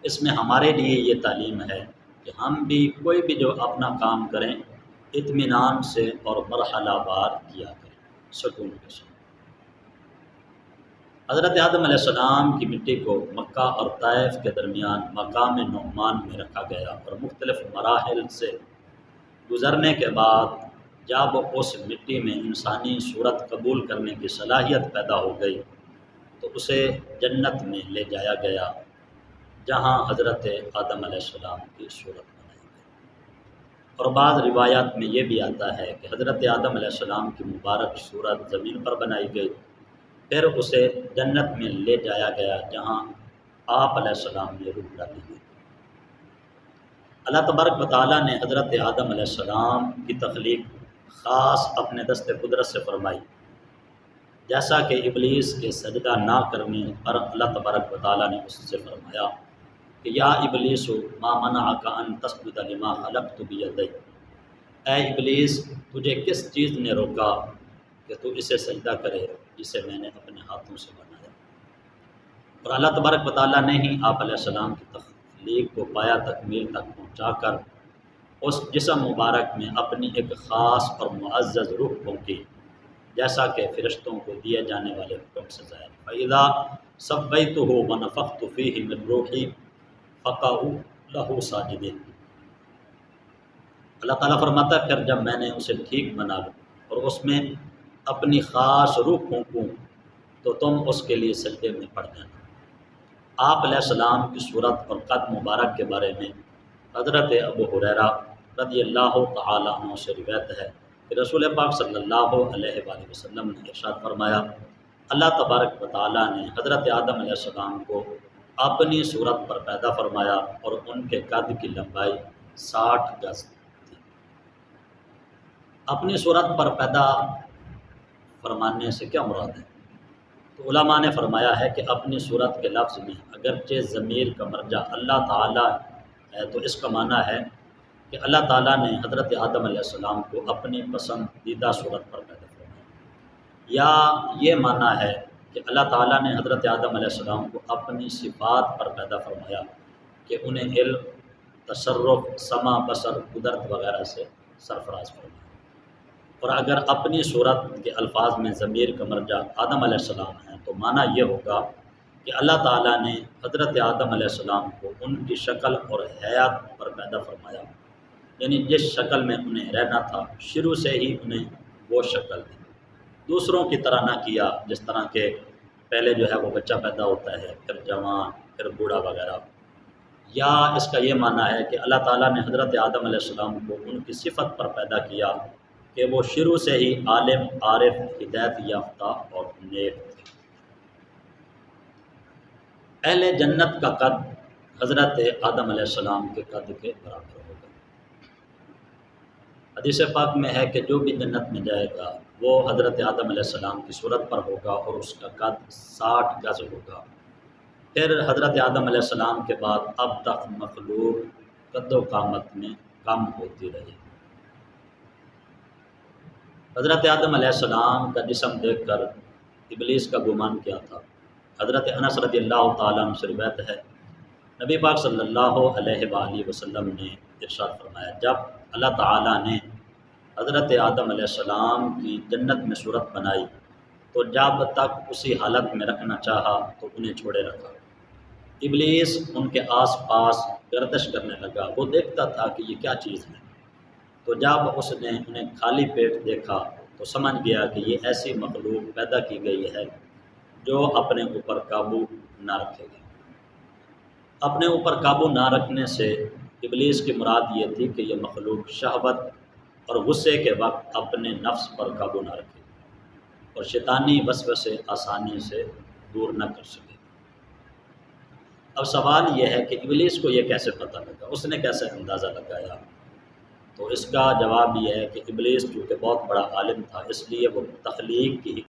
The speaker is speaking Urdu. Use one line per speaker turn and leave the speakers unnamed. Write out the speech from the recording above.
اس میں ہمارے لیے یہ تعلیم ہے کہ ہم بھی کوئی بھی جو اپنا کام کریں اطمینان سے اور مرحلہ وار کیا کریں، سکون کے ساتھ۔ حضرت آدم علیہ السلام کی مٹی کو مکہ اور طائف کے درمیان مقام نعمان میں رکھا گیا، اور مختلف مراحل سے گزرنے کے بعد جب اس مٹی میں انسانی صورت قبول کرنے کی صلاحیت پیدا ہو گئی تو اسے جنت میں لے جایا گیا، جہاں حضرت آدم علیہ السلام کی صورت بنائی گئی۔ اور بعض روایات میں یہ بھی آتا ہے کہ حضرت آدم علیہ السلام کی مبارک صورت زمین پر بنائی گئی، پھر اسے جنت میں لے جایا گیا، جہاں آپ علیہ السلام نے روح ڈالی گئی۔ اللہ تبارک و تعالیٰ نے حضرت آدم علیہ السلام کی تخلیق خاص اپنے دست قدرت سے فرمائی، جیسا کہ ابلیس کے سجدہ نہ کرنے پر اللہ تبارک و تعالیٰ نے اس سے فرمایا کہ یا ابلیس ما منعک ان تسجد لما خلقت بیدی، اے ابلیس تجھے کس چیز نے روکا کہ تو اسے سجدہ کرے جسے میں نے اپنے ہاتھوں سے بنایا۔ اور اللہ تبارک و تعالیٰ نے ہی آپ علیہ السلام کی تخلیق کو پایا تکمیل تک پہنچا کر اس جسم مبارک میں اپنی ایک خاص اور معزز روح پھونکی، جیسا کہ فرشتوں کو دیے جانے والے حکم سے ظاہر۔ فَإِذَا سَوَّيْتُهُ وَنَفَخْتُ فِيهِ مِن رُوحِي فَقَعُوا لَهُ ساجدین۔ اللہ تعالیٰ فرماتا ہے پھر جب میں نے اسے ٹھیک بنا لوں اور اس میں اپنی خاص روح پھونکوں تو تم اس کے لیے سجدے میں پڑ جانا۔ آپ علیہ السلام کی صورت اور قد مبارک کے بارے میں حضرت ابو ہریرہ رضی اللہ تعالیٰ عنہ سے روایت ہے کہ رسول پاک صلی اللہ علیہ وآلہ وسلم نے ارشاد فرمایا، اللہ تبارک و تعالیٰ نے حضرت آدم علیہ السلام کو اپنی صورت پر پیدا فرمایا اور ان کے قد کی لمبائی 60 گز تھی۔ اپنی صورت پر پیدا فرمانے سے کیا مراد ہے؟ تو علماء نے فرمایا ہے کہ اپنی صورت کے لفظ میں اگرچہ ضمیر کا مرجع اللہ تعالیٰ ہے تو اس کا معنی ہے کہ اللہ تعالیٰ نے حضرت آدم علیہ السلام کو اپنی پسندیدہ صورت پر پیدا فرمایا، یا یہ معنی ہے کہ اللہ تعالیٰ نے حضرت آدم علیہ السلام کو اپنی صفات پر پیدا فرمایا کہ انہیں علم، تصرف، سمع، بصر، قدرت وغیرہ سے سرفراز فرمایا۔ اور اگر اپنی صورت کے الفاظ میں ضمیر کا مرجع آدم علیہ السلام ہے تو معنی یہ ہوگا کہ اللہ تعالیٰ نے حضرت آدم علیہ السلام کو ان کی شکل اور حیات پر پیدا فرمایا، یعنی جس شکل میں انہیں رہنا تھا شروع سے ہی انہیں وہ شکل دی، دوسروں کی طرح نہ کیا جس طرح کہ پہلے جو ہے وہ بچہ پیدا ہوتا ہے پھر جوان پھر بوڑھا وغیرہ۔ یا اس کا یہ معنی ہے کہ اللہ تعالیٰ نے حضرت آدم علیہ السلام کو ان کی صفت پر پیدا کیا کہ وہ شروع سے ہی عالم، عارف، ہدایت یافتہ اور نیک تھے۔ اہل جنت کا قد حضرت آدم علیہ السلام کے قد کے برابر ہوگا۔ حدیث پاک میں ہے کہ جو بھی جنت میں جائے گا وہ حضرت آدم علیہ السلام کی صورت پر ہوگا اور اس کا قد 60 گز ہوگا۔ پھر حضرت آدم علیہ السلام کے بعد اب تک مخلوق قد و قامت میں کم ہوتی رہی۔ حضرت آدم علیہ السلام کا جسم دیکھ کر ابلیس کا گمان کیا تھا؟ حضرت انس رضی اللہ تعالیٰ عنہ سے روایت ہے، نبی پاک صلی اللہ علیہ وآلہ وسلم نے ارشاد فرمایا، جب اللہ تعالیٰ نے حضرت آدم علیہ السلام کی جنت میں صورت بنائی تو جب تک اسی حالت میں رکھنا چاہا تو انہیں چھوڑے رکھا۔ ابلیس ان کے آس پاس گردش کرنے لگا، وہ دیکھتا تھا کہ یہ کیا چیز ہے، تو جب اس نے انہیں خالی پیٹ دیکھا تو سمجھ گیا کہ یہ ایسی مخلوق پیدا کی گئی ہے جو اپنے اوپر قابو نہ رکھے گی۔ اپنے اوپر قابو نہ رکھنے سے ابلیس کی مراد یہ تھی کہ یہ مخلوق شہوت اور غصے کے وقت اپنے نفس پر قابو نہ رکھے اور شیطانی وسوسے آسانی سے دور نہ کر سکے۔ اب سوال یہ ہے کہ ابلیس کو یہ کیسے پتہ لگا، اس نے کیسے اندازہ لگایا؟ تو اس کا جواب یہ ہے کہ ابلیس چونکہ بہت بڑا عالم تھا اس لیے وہ تخلیق کی